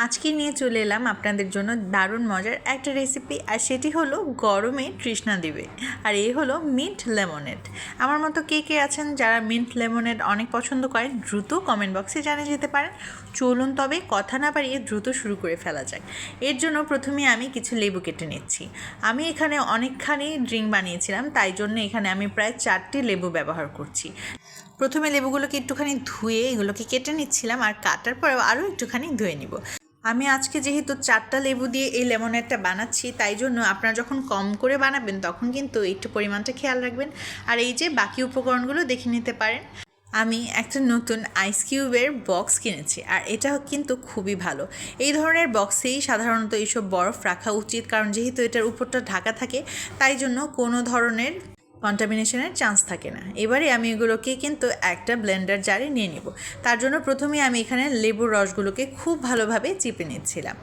আজকে নিয়ে চলে এলাম আপনাদের জন্য দারুণ মজার একটা রেসিপি, আর সেটি হলো গরমে তৃষ্ণা দিবে। আর এই হলো মিন্ট লেমনেড। আমার মতো কে কে আছেন যারা মিন্ট লেমনেড অনেক পছন্দ করেন, দ্রুত কমেন্ট বক্সে জানিয়ে যেতে পারেন। চলুন তবে কথা না বাড়িয়ে দ্রুত শুরু করে ফেলা যাক। এর জন্য প্রথমে আমি কিছু লেবু কেটে নিচ্ছি। আমি এখানে অনেকখানি ড্রিঙ্ক বানিয়েছিলাম, তাই জন্য এখানে আমি প্রায় 4টি লেবু ব্যবহার করছি। প্রথমে লেবুগুলোকে একটুখানি ধুয়ে এগুলোকে কেটে নিচ্ছিলাম, আর কাটার পরেও আরও একটুখানি ধুয়ে নিব। আমি আজকে যেহেতু 4টা লেবু দিয়ে এই লেমনেডটা বানাচ্ছি, তাই জন্য আপনারা যখন কম করে বানাবেন তখন কিন্তু একটু পরিমাণটা খেয়াল রাখবেন। আর এই যে বাকি উপকরণগুলো দেখে নিতে পারেন। আমি একটা নতুন আইস কিউবের বক্স কিনেছি, আর এটা কিন্তু খুবই ভালো। এই ধরনের বক্সেই সাধারণত এইসব বরফ রাখা উচিত, কারণ যেহেতু এটার উপরটা ঢাকা থাকে, তাই জন্য কোনো ধরনের কন্টামিনেশনের চান্স থাকে না। এবারে আমি এগুলোকে কিন্তু একটা ব্লেন্ডার জারে নিয়ে নিব। তার জন্য প্রথমে আমি এখানে লেবুর রসগুলোকে খুব ভালোভাবে চিপে নিচ্ছিলাম।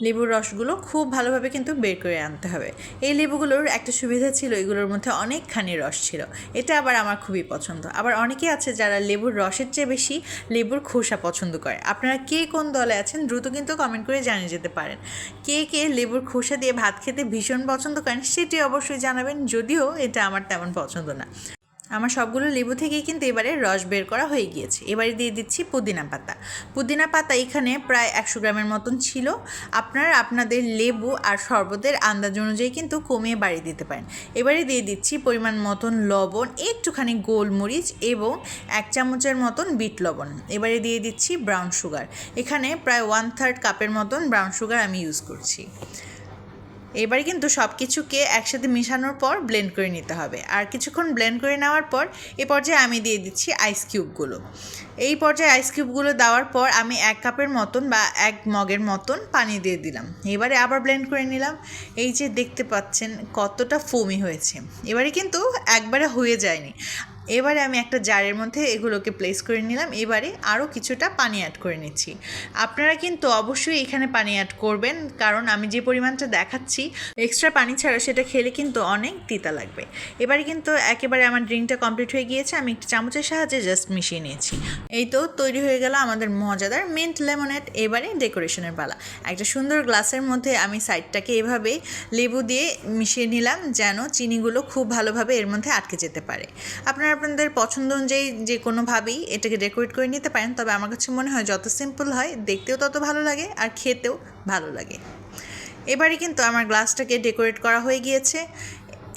লেবুর রসগুলো খুব ভালোভাবে কিন্তু বের করে আনতে হবে। এই লেবুগুলোর একটা সুবিধা ছিল, এগুলোর মধ্যে অনেকখানি রস ছিল। এটা আবার আমার খুবই পছন্দ। আবার অনেকে আছে যারা লেবুর রসের চেয়ে বেশি লেবুর খোসা পছন্দ করে। আপনারা কে কোন দলে আছেন দ্রুত কিন্তু কমেন্ট করে জানিয়ে যেতে পারেন। কে কে লেবুর খোসা দিয়ে ভাত খেতে ভীষণ পছন্দ করেন সেটি অবশ্যই জানাবেন, যদিও এটা আমার তেমন পছন্দ না। আমার সবগুলো লেবু থেকেই কিন্তু এবারে রস বের করা হয়ে গিয়েছে। এবারে দিয়ে দিচ্ছি পুদিনা পাতা। পুদিনা পাতা এখানে প্রায় 100 গ্রামের মতন ছিল। আপনারা আপনাদের লেবু আর শরবতের আন্দাজ অনুযায়ী কিন্তু কমিয়ে বাড়িয়ে দিতে পারেন। এবারে দিয়ে দিচ্ছি পরিমাণ মতন লবণ, একটুখানি গোলমরিচ এবং 1 চামচের মতন বিট লবণ। এবারে দিয়ে দিচ্ছি ব্রাউন সুগার। এখানে প্রায় 1/3 কাপের মতন ব্রাউন সুগার আমি ইউজ করছি। এবারে কিন্তু সব কিছুকে একসাথে মেশানোর পর ব্লেন্ড করে নিতে হবে। আর কিছুক্ষণ ব্লেন্ড করে নেওয়ার পর এ পর্যায়ে আমি দিয়ে দিচ্ছি আইস কিউবগুলো। এই পর্যায়ে আইস কিউবগুলো দেওয়ার পর আমি 1 কাপের মতন বা 1 মগের মতন পানি দিয়ে দিলাম। এবারে আবার ব্লেন্ড করে নিলাম। এই যে দেখতে পাচ্ছেন কতটা ফোমি হয়েছে। এবারে কিন্তু একবারে হয়ে যায়নি। এবারে আমি একটা জারের মধ্যে এগুলোকে প্লেস করে নিলাম। এবারে আরও কিছুটা পানি অ্যাড করে নিচ্ছি। আপনারা কিন্তু অবশ্যই এখানে পানি অ্যাড করবেন, কারণ আমি যে পরিমাণটা দেখাচ্ছি এক্সট্রা পানি ছাড়া সেটা খেলে কিন্তু অনেক তিতা লাগবে। এবারে কিন্তু একেবারে আমার ড্রিঙ্কটা কমপ্লিট হয়ে গিয়েছে। আমি একটা চামচের সাহায্যে জাস্ট মিশিয়ে নিয়েছি। এই তো তৈরি হয়ে গেল আমাদের মজাদার মিন্ট লেমনেড। এবারে ডেকোরেশনের পালা। একটা সুন্দর গ্লাসের মধ্যে আমি সাইডটাকে এভাবে লেবু দিয়ে মিশিয়ে নিলাম, যেন চিনিগুলো খুব ভালোভাবে এর মধ্যে আটকে যেতে পারে। আপনারা আপনাদের পছন্দ অনুযায়ী যে কোনোভাবেই এটাকে ডেকোরেট করে নিতে পারেন, তবে আমার কাছে মনে হয় যত সিম্পল হয় দেখতেও তত ভালো লাগে আর খেতেও ভালো লাগে। এবারে কিন্তু আমার গ্লাসটাকে ডেকোরেট করা হয়ে গিয়েছে।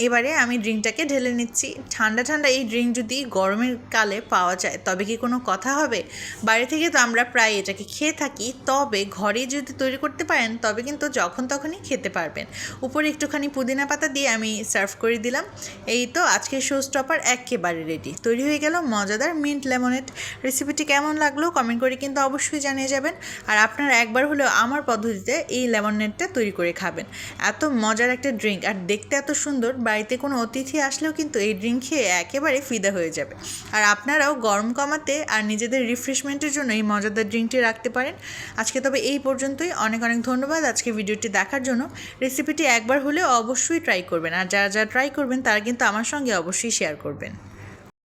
এবারে আমি ড্রিঙ্কটাকে ঢেলে নিচ্ছি। ঠান্ডা ঠান্ডা এই ড্রিঙ্ক যদি গরমের কালে পাওয়া যায় তবে কি কোনো কথা হবে? বাইরে থেকে তো আমরা প্রায় এটাকে খেয়ে থাকি, তবে ঘরে যদি তৈরি করতে পারেন তবে কিন্তু যখন তখনই খেতে পারবেন। উপরে একটুখানি পুদিনা পাতা দিয়ে আমি সার্ভ করে দিলাম। এই তো আজকের শো স্টপার একেবারে রেডি। তৈরি হয়ে গেল মজাদার মিন্ট লেমনেড। রেসিপিটি কেমন লাগলো কমেন্ট করে কিন্তু অবশ্যই জানিয়ে যাবেন। আর আপনারা একবার হলেও আমার পদ্ধতিতে এই লেমনেডটা তৈরি করে খাবেন। এত মজার একটা ড্রিঙ্ক, আর দেখতে এত সুন্দর। বাড়িতে কোনো অতিথি আসলেও কিন্তু এই ড্রিঙ্ক খেয়ে একেবারে ফিদা হয়ে যাবে। আর আপনারাও গরম কমাতে আর নিজেদের রিফ্রেশমেন্টের জন্য এই মজাদার ড্রিঙ্কটি রাখতে পারেন। আজকে তবে এই পর্যন্তই। অনেক অনেক ধন্যবাদ আজকে ভিডিওটি দেখার জন্য। রেসিপিটি একবার হলেও অবশ্যই ট্রাই করবেন, আর যারা যারা ট্রাই করবেন তারা কিন্তু আমার সঙ্গে অবশ্যই শেয়ার করবেন।